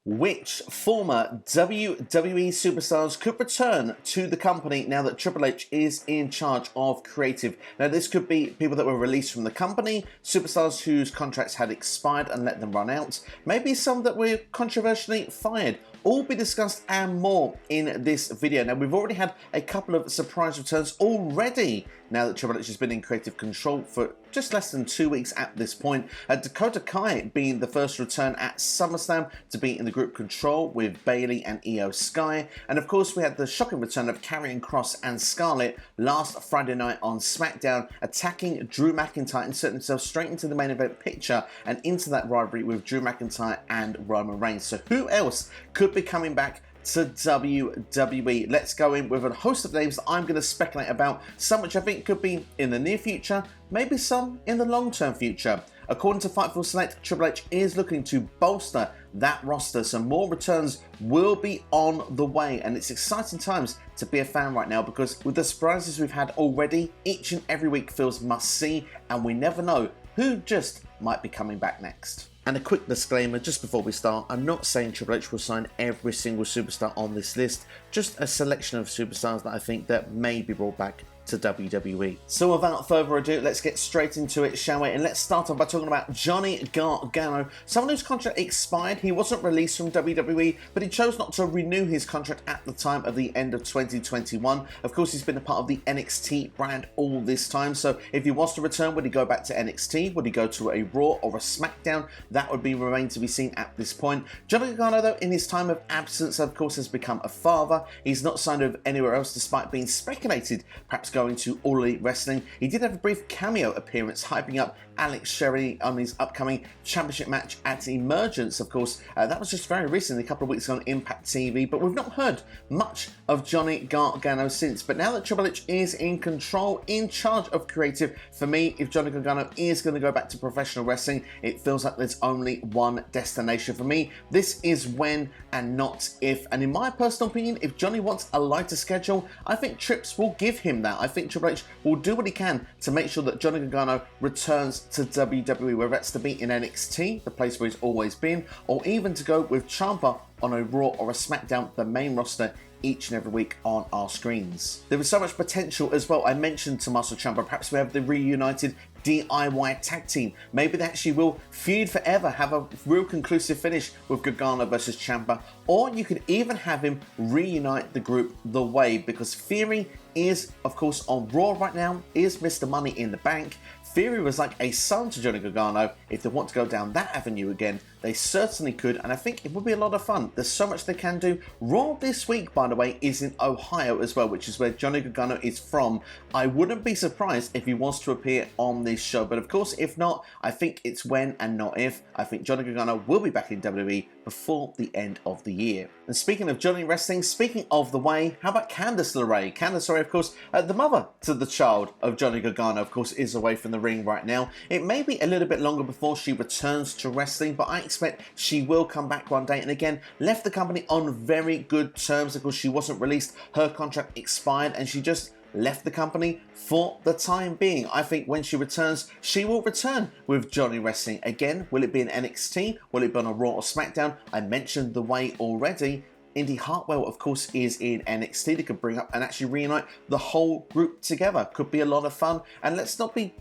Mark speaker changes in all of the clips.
Speaker 1: Which former WWE superstars could return to the company now that Triple H is in charge of creative? Now, this could be people that were released from the company, superstars whose contracts had expired and let them run out, maybe some that were controversially fired. All be discussed and more in this video. Now, we've already had a couple of surprise returns already now that Triple H has been in creative control for just less than 2 weeks at this point. Dakota Kai being the first return at SummerSlam to be in the group control with Bayley and Io Sky. And of course, we had the shocking return of Karrion Kross and Scarlett last Friday night on SmackDown, attacking Drew McIntyre, inserting themselves straight into the main event picture and into that rivalry with Drew McIntyre and Roman Reigns. So who else could be coming back to WWE? Let's go in with a host of names that I'm going to speculate about, some which I think could be in the near future, maybe some in the long-term future. According to Fightful Select, Triple H is looking to bolster that roster, so more returns will be on the way, and it's exciting times to be a fan right now because with the surprises we've had already, each and every week feels must-see, and we never know who just might be coming back next. And a quick disclaimer just before we start, I'm not saying Triple H will sign every single superstar on this list, just a selection of superstars that I think that may be brought back to WWE. So without further ado, let's get straight into it, shall we? And let's start off by talking about Johnny Gargano, someone whose contract expired. He wasn't released from WWE, but he chose not to renew his contract at the time of the end of 2021. Of course, he's been a part of the NXT brand all this time, so if he was to return, would he go back to NXT? Would he go to a Raw or a SmackDown? That would be remain to be seen at this point. Johnny Gargano, though, in his time of absence, of course, has become a father. He's not signed with anywhere else, despite being speculated perhaps going to All Elite Wrestling. He did have a brief cameo appearance hyping up Alex Shelley on his upcoming championship match at Emergence, of course. That was just very recently, a couple of weeks ago on Impact TV, but we've not heard much of Johnny Gargano since. But now that Triple H is in control, in charge of creative, for me, if Johnny Gargano is going to go back to professional wrestling, it feels like there's only one destination for me. This is when and not if. And in my personal opinion, if Johnny wants a lighter schedule, I think Trips will give him that. I think Triple H will do what he can to make sure that Johnny Gargano returns to WWE, whether that's to be in NXT, the place where he's always been, or even to go with Ciampa on a Raw or a SmackDown, the main roster, each and every week on our screens. There is so much potential as well. I mentioned Tommaso Ciampa, perhaps we have the reunited DIY tag team. Maybe they actually will feud forever, have a real conclusive finish with Gargano versus Ciampa, or you could even have him reunite the group The Way, because Theory is, of course, on Raw right now, is Mr. Money in the Bank. Theory was like a son to Johnny Gargano. If they want to go down that avenue again, they certainly could, and I think it would be a lot of fun. There's so much they can do. Raw this week, by the way, is in Ohio as well, which is where Johnny Gargano is from. I wouldn't be surprised if he wants to appear on this show, but of course, if not, I think it's when and not if. I think Johnny Gargano will be back in WWE before the end of the year. And speaking of Johnny Wrestling, speaking of The Way, how about Candace LaRue? Candace LaRue, of course, the mother to the child of Johnny Gargano, of course, is away from the ring right now. It may be a little bit longer before she returns to wrestling, but I expect she will come back one day. And again, left the company on very good terms because she wasn't released. Her contract expired and she just left the company for the time being. I think when she returns, she will return with Johnny Wrestling. Again, will it be in NXT? Will it be on a Raw or SmackDown? I mentioned The Way already. Indy Hartwell, of course, is in NXT. They could bring up and actually reunite the whole group together. Could be a lot of fun. And let's not be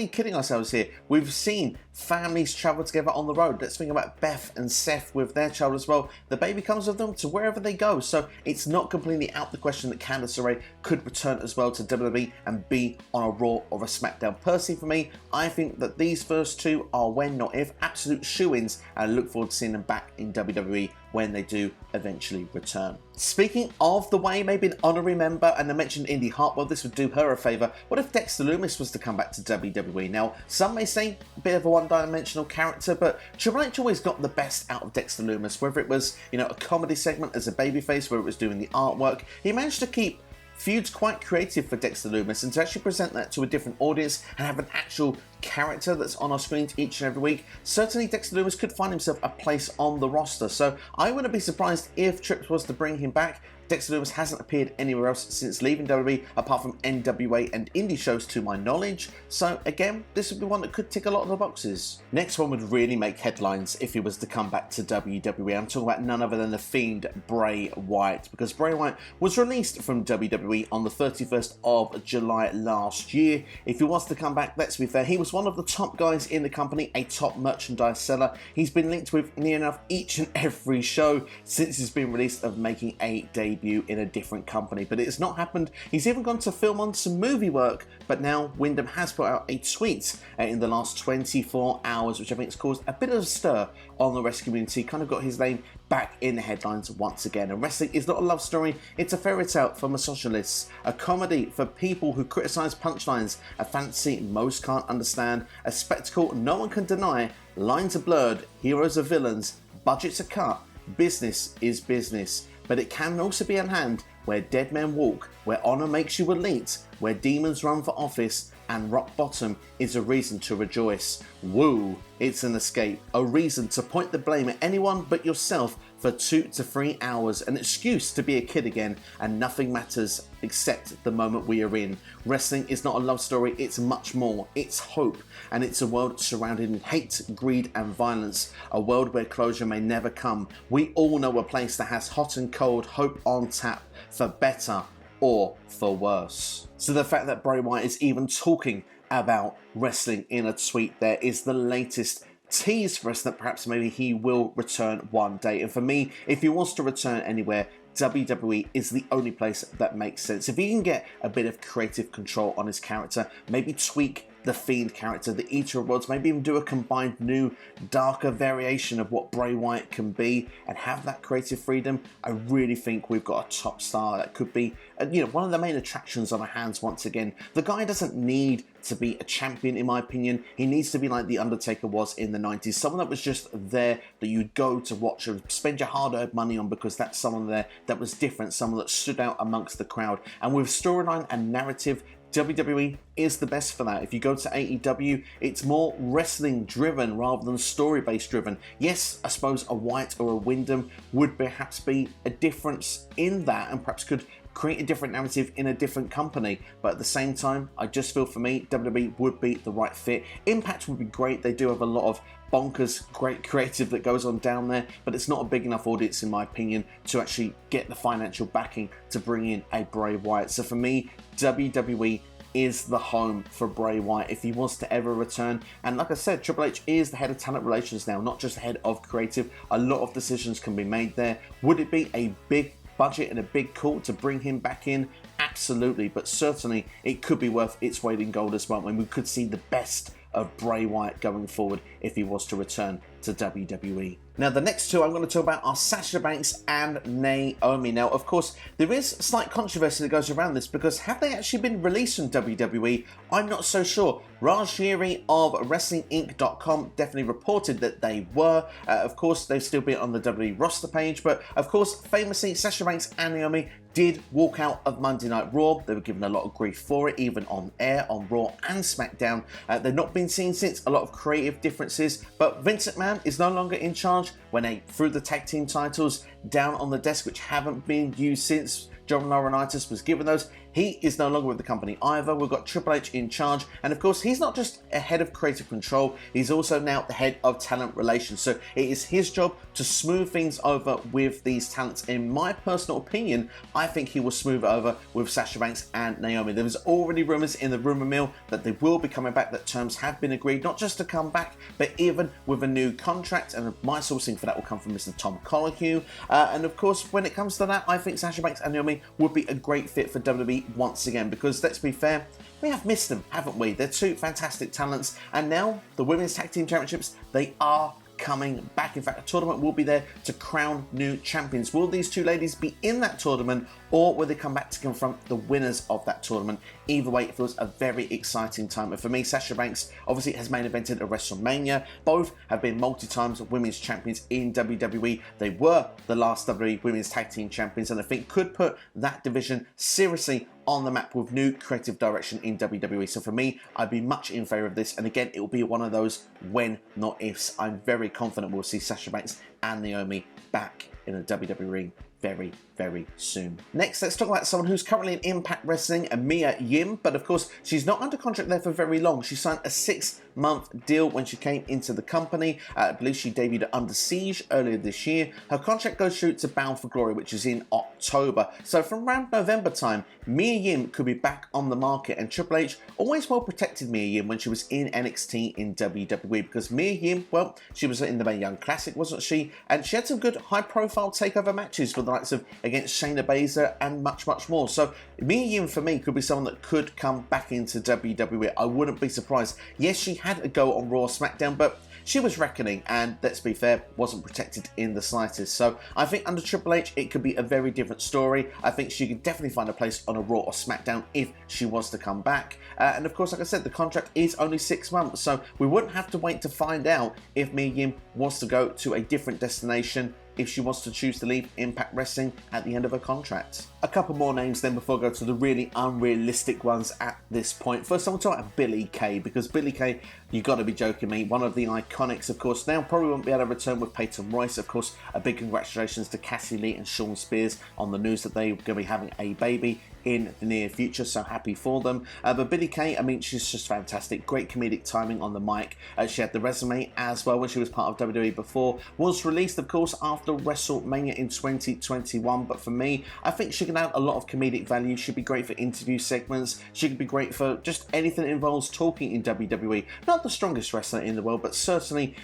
Speaker 1: kidding ourselves here. We've seen families travel together on the road. Let's think about Beth and Seth with their child as well. The baby comes with them to wherever they go. So it's not completely out the question that Candace LaRue could return as well to WWE and be on a Raw or a SmackDown. Personally, for me, I think that these first two are when, not if, absolute shoo-ins, and I look forward to seeing them back in WWE when they do eventually return. Speaking of The Way, maybe an honorary member, and I mentioned Indy Hartwell, this would do her a favour. What if Dexter Lumis was to come back to WWE? Now, some may say a bit of a one-dimensional character, but Triple H always got the best out of Dexter Lumis, whether it was, a comedy segment as a babyface, whether it was doing the artwork. He managed to keep feuds quite creative for Dexter Lumis, and to actually present that to a different audience and have an actual character that's on our screens each and every week, certainly Dexter Lumis could find himself a place on the roster. So I wouldn't be surprised if Trips was to bring him back Dexter Lumis hasn't appeared anywhere else since leaving WWE, apart from NWA and indie shows to my knowledge, so again, this would be one that could tick a lot of the boxes. Next one would really make headlines if he was to come back to WWE. I'm talking about none other than the Fiend Bray Wyatt, because Bray Wyatt was released from WWE on the 31st of July last year. If he was to come back, let's be fair, he was one of the top guys in the company, a top merchandise seller. He's been linked with near enough each and every show since he's been released of making a debut in a different company, but it's not happened. He's even gone to film on some movie work, but now Wyndham has put out a tweet in the last 24 hours, which I think has caused a bit of a stir on the wrestling community, kind of got his name back in the headlines once again. And wrestling is not a love story, it's a fairy tale for misogynists, a comedy for people who criticise punchlines, a fantasy most can't understand, a spectacle no one can deny, lines are blurred, heroes are villains, budgets are cut, business is business. But it can also be a hand where dead men walk, where honour makes you elite, where demons run for office, and rock bottom is a reason to rejoice. Woo, it's an escape, a reason to point the blame at anyone but yourself for 2 to 3 hours, an excuse to be a kid again, and nothing matters except the moment we are in. Wrestling is not a love story, it's much more, it's hope, and it's a world surrounded in hate, greed and violence, a world where closure may never come. We all know a place that has hot and cold hope on tap, for better or for worse. So the fact that Bray Wyatt is even talking about wrestling in a tweet there is the latest tease for us that perhaps maybe he will return one day. And for me, if he wants to return anywhere, WWE is the only place that makes sense. If he can get a bit of creative control on his character, maybe tweak the Fiend character, the Eater of Worlds, maybe even do a combined new, darker variation of what Bray Wyatt can be and have that creative freedom, I really think we've got a top star that could be, one of the main attractions on our hands once again. The guy doesn't need to be a champion, in my opinion. He needs to be like The Undertaker was in the 90s, someone that was just there that you'd go to watch and spend your hard-earned money on because that's someone there that was different, someone that stood out amongst the crowd. And with storyline and narrative, WWE is the best for that. If you go to AEW, it's more wrestling driven rather than story based driven. Yes, I suppose a Wyatt or a Wyndham would perhaps be a difference in that and perhaps could create a different narrative in a different company, but at the same time, I just feel for me, WWE would be the right fit. Impact would be great. They do have a lot of bonkers, great creative that goes on down there, but it's not a big enough audience, in my opinion, to actually get the financial backing to bring in a Bray Wyatt. So for me, WWE is the home for Bray Wyatt if he wants to ever return. And like I said, Triple H is the head of talent relations now, not just the head of creative. A lot of decisions can be made there. Would it be a big budget and a big call to bring him back in? Absolutely, but certainly it could be worth its weight in gold as well, when we could see the best of Bray Wyatt going forward if he was to return to WWE. Now, the next two I'm going to talk about are Sasha Banks and Naomi. Now, of course, there is slight controversy that goes around this because have they actually been released from WWE? I'm not so sure. Raj Shiri of WrestlingInc.com definitely reported that they were. Of course, they've still been on the WWE roster page, but of course, famously, Sasha Banks and Naomi did walk out of Monday Night Raw. They were given a lot of grief for it, even on air, on Raw and SmackDown. They've not been seen since, a lot of creative differences, but Vince McMahon is no longer in charge when they threw the tag team titles down on the desk, which haven't been used since John Laurinaitis was given those. He is no longer with the company either. We've got Triple H in charge, and of course he's not just a head of creative control, he's also now the head of talent relations, so it is his job to smooth things over with these talents. In my personal opinion, I think he will smooth it over with Sasha Banks and Naomi. There was already rumours in the rumour mill that they will be coming back, that terms have been agreed, not just to come back, but even with a new contract, and my sourcing for that will come from Mr. Tom Colohue. And of course, when it comes to that, I think Sasha Banks and Naomi would be a great fit for WWE once again, because let's be fair, we have missed them, haven't we? They're two fantastic talents, and now the Women's Tag Team Championships, they are coming back. In fact, a tournament will be there to crown new champions. Will these two ladies be in that tournament, or will they come back to confront the winners of that tournament? Either way, it feels a very exciting time. And for me, Sasha Banks obviously has main evented at WrestleMania. Both have been multi-times women's champions in WWE. They were the last WWE Women's Tag Team Champions, and I think could put that division seriously on the map with new creative direction in WWE. So for me, I'd be much in favour of this. And again, it will be one of those when, not ifs. I'm very confident we'll see Sasha Banks and Naomi back in the WWE ring very, very soon. Next, let's talk about someone who's currently in Impact Wrestling, Mia Yim, but of course, she's not under contract there for very long. She signed a 6-month deal when she came into the company. I believe she debuted at Under Siege earlier this year. Her contract goes through to Bound for Glory, which is in October. So from around November time, Mia Yim could be back on the market, and Triple H always well protected Mia Yim when she was in NXT in WWE, because Mia Yim, well, she was in the Mae Young Classic, wasn't she? And she had some good high-profile takeover matches for the likes of against Shayna Baszler and much, much more. So Mia Yim for me could be someone that could come back into WWE. I wouldn't be surprised. Yes, she had a go on Raw or SmackDown, but she was reckoning, and let's be fair, wasn't protected in the slightest. So I think under Triple H, it could be a very different story. I think she could definitely find a place on a Raw or SmackDown if she was to come back. And of course, like I said, the contract is only 6 months, so we wouldn't have to wait to find out if Mia Yim wants to go to a different destination, if she wants to choose to leave Impact Wrestling at the end of her contract. A couple more names then before I go to the really unrealistic ones at this point. First, I want to talk about Billie Kay, because Billie Kay, you got to be joking me, one of the Iconics, of course, now probably won't be able to return with Peyton Royce. Of course, a big congratulations to Cassie Lee and Sean Spears on the news that they're going to be having a baby in the near future, so happy for them. But Billie Kay, I mean, she's just fantastic. Great comedic timing on the mic. She had the resume as well when she was part of WWE before. Was released, of course, after WrestleMania in 2021. But for me, I think she can add a lot of comedic value. She'd be great for interview segments. She could be great for just anything that involves talking in WWE. Not the strongest wrestler in the world, but certainly,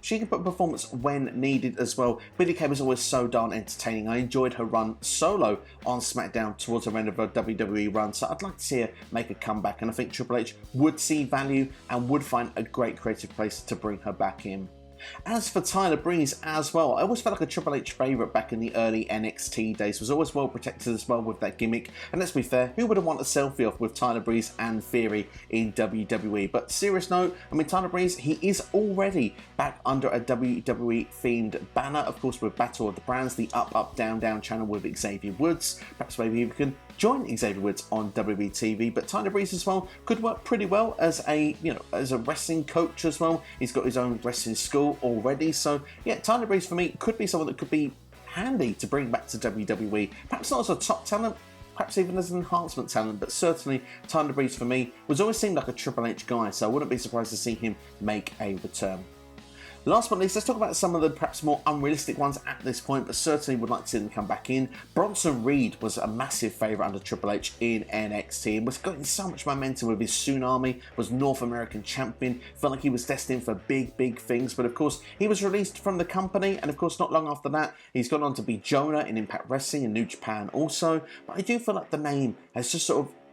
Speaker 1: she can put performance when needed as well. Billie Kay was always so darn entertaining. I enjoyed her run solo on SmackDown towards the end of her WWE run, so I'd like to see her make a comeback, and I think Triple H would see value and would find a great creative place to bring her back in. As for Tyler Breeze as well, I always felt like a Triple H favourite back in the early NXT days, was always well protected as well with that gimmick, and let's be fair, who would have wanted a selfie off with Tyler Breeze and Theory in WWE? But serious note, I mean, Tyler Breeze, he is already back under a WWE themed banner, of course with Battle of the Brands, the Up Up Down Down channel with Xavier Woods. Perhaps maybe you can join Xavier Woods on WWE TV, but Tyler Breeze as well could work pretty well as a wrestling coach as well. He's got his own wrestling school already, so yeah, Tyler Breeze for me could be someone that could be handy to bring back to WWE. Perhaps not as a top talent, perhaps even as an enhancement talent, but certainly Tyler Breeze for me was always seemed like a Triple H guy, so I wouldn't be surprised to see him make a return. Last but not least, let's talk about some of the perhaps more unrealistic ones at this point, but certainly would like to see them come back in. Bronson Reed was a massive favourite under Triple H in NXT and was getting so much momentum with his Tsunami, was North American champion, felt like he was destined for big, big things, but of course he was released from the company, and of course not long after that he's gone on to be Jonah in Impact Wrestling and New Japan also, but I do feel like the name has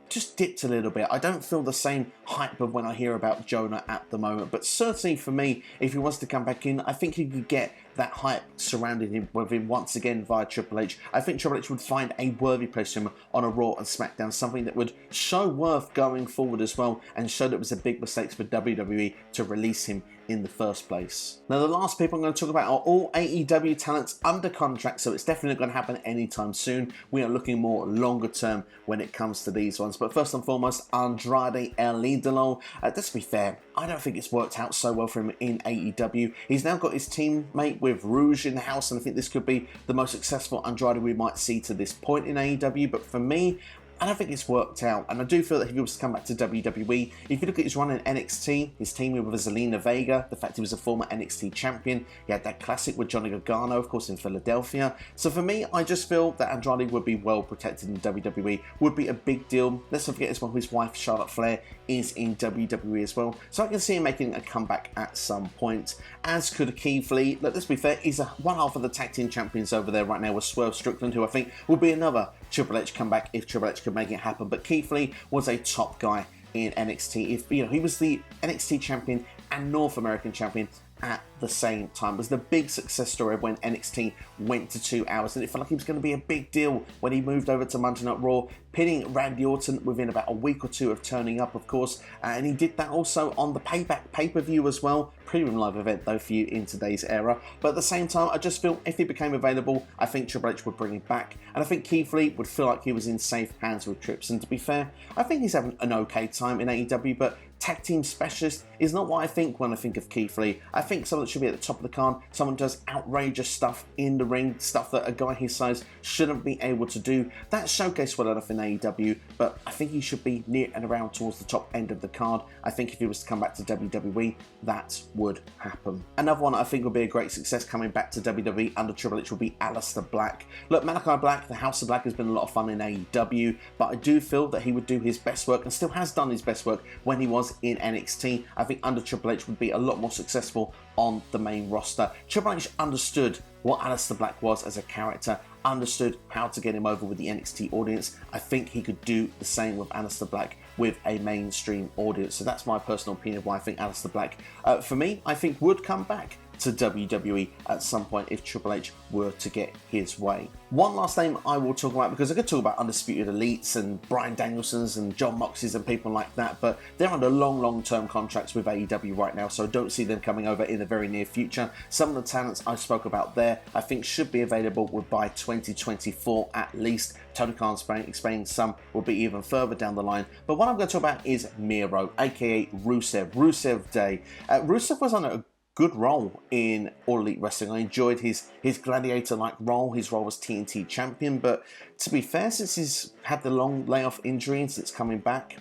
Speaker 1: just dipped a little bit. I don't feel the same hype of when I hear about Jonah at the moment, but certainly for me, if he wants to come back in, I think he could get that hype surrounding him with him once again via Triple H. I think Triple H would find a worthy place for him on a Raw and SmackDown, something that would show worth going forward as well, and show that it was a big mistake for WWE to release him in the first place. Now, the last people I'm going to talk about are all AEW talents under contract, so it's definitely not going to happen anytime soon. We are looking more longer term when it comes to these ones. But first and foremost, Andrade El Idolo. Let's be fair, I don't think it's worked out so well for him in AEW. He's now got his teammate with Rouge in the house, and I think this could be the most successful Andrade we might see to this point in AEW. But for me, I don't think it's worked out, and I do feel that if he was to come back to WWE, if you look at his run in NXT, his team with Zelina Vega, the fact he was a former NXT champion, he had that classic with Johnny Gargano, of course, in Philadelphia. So for me, I just feel that Andrade would be well protected in WWE, would be a big deal. Let's not forget as well, his wife, Charlotte Flair, is in WWE as well. So I can see him making a comeback at some point, as could Keith Lee. Let's be fair, he's one half of the tag team champions over there right now with Swerve Strickland, who I think will be another Triple H comeback if Triple H could make it happen. But Keith Lee was a top guy in NXT. If he was the NXT champion and North American champion at the same time. It was the big success story when NXT went to 2 hours, and it felt like it was going to be a big deal when he moved over to Monday Night Raw, pinning Randy Orton within about a week or two of turning up, of course, and he did that also on the Payback pay-per-view as well. Premium live event though for you in today's era, but at the same time, I just feel if he became available, I think Triple H would bring him back, and I think Keith Lee would feel like he was in safe hands with Trips. And to be fair, I think he's having an okay time in AEW, but tag team specialist is not what I think when I think of Keith Lee. I think someone that should be at the top of the card, someone who does outrageous stuff in the ring, stuff that a guy his size shouldn't be able to do. That's showcased well enough in AEW, but I think he should be near and around towards the top end of the card. I think if he was to come back to WWE, that would happen. Another one I think would be a great success coming back to WWE under Triple H will be Aleister Black. Look, Malachi Black, the House of Black, has been a lot of fun in AEW, but I do feel that he would do his best work and still has done his best work when he was in NXT. I think under Triple H would be a lot more successful on the main roster. Triple H understood what Aleister Black was as a character, understood how to get him over with the NXT audience. I think he could do the same with Aleister Black with a mainstream audience. So that's my personal opinion of why I think Aleister Black, for me, I think would come back to WWE at some point if Triple H were to get his way. One last name I will talk about, because I could talk about Undisputed Elites and Bryan Danielsons and John Moxleys and people like that, but they're under long-term contracts with AEW right now, so I don't see them coming over in the very near future. Some of the talents I spoke about there, I think should be available by 2024 at least. Tony Khan explained some will be even further down the line, but what I'm going to talk about is Miro, aka Rusev Day. Rusev was on a good role in All Elite Wrestling. I enjoyed his gladiator-like role. His role was TNT champion, but to be fair, since he's had the long layoff injury and since coming back,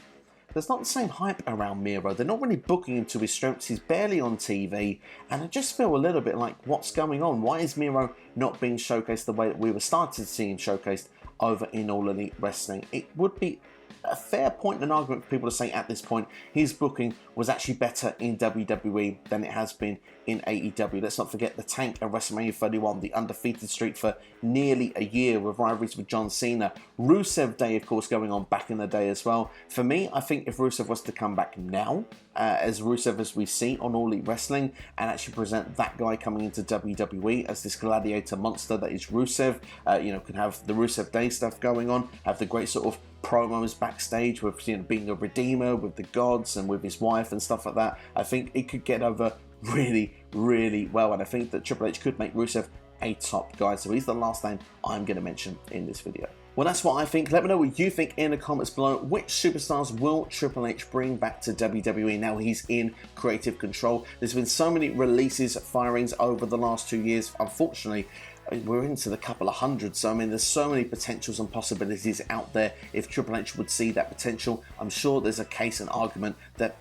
Speaker 1: there's not the same hype around Miro. They're not really booking him to his strengths. He's barely on TV, and I just feel a little bit like, what's going on? Why is Miro not being showcased the way that we were starting to see him showcased over in All Elite Wrestling? It would be a fair point and argument for people to say at this point his booking was actually better in WWE than it has been in AEW. Let's not forget the Tank at WrestleMania 31, the undefeated streak for nearly a year with rivalries with John Cena. Rusev Day, of course, going on back in the day as well. For me, I think if Rusev was to come back now, as Rusev as we see on All Elite Wrestling, and actually present that guy coming into WWE as this gladiator monster that is Rusev, can have the Rusev Day stuff going on, have the great sort of promos backstage with being a redeemer with the gods and with his wife and stuff like that. I think it could get over really well, and I think that Triple H could make Rusev a top guy, so he's the last name I'm going to mention in this video. Well, that's what I think. Let me know what you think in the comments below. Which superstars will Triple H bring back to WWE now he's in creative control? There's been so many releases, firings over the last 2 years. Unfortunately, we're into the couple of hundred, so I mean, there's so many potentials and possibilities out there. If Triple H would see that potential, I'm sure there's a case and argument that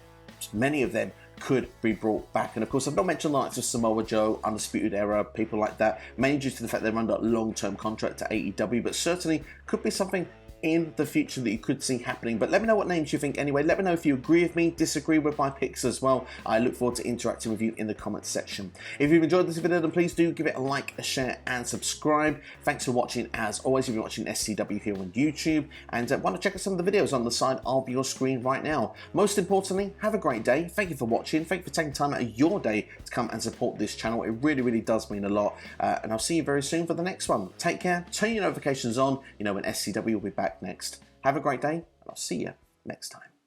Speaker 1: many of them could be brought back. And of course, I've not mentioned the likes of Samoa Joe, Undisputed Era, people like that, mainly due to the fact they're under long-term contract to AEW, but certainly could be something in the future that you could see happening. But let me know what names you think anyway. Let me know if you agree with me, disagree with my picks as well. I look forward to interacting with you in the comments section. If you've enjoyed this video, then please do give it a like, a share, and subscribe. Thanks for watching as always. If you're watching SCW here on YouTube and want to check out some of the videos on the side of your screen right now. Most importantly, have a great day. Thank you for watching. Thank you for taking time out of your day to come and support this channel. It really does mean a lot. And I'll see you very soon for the next one. Take care. Turn your notifications on. When SCW will be back next. Have a great day, and I'll see you next time.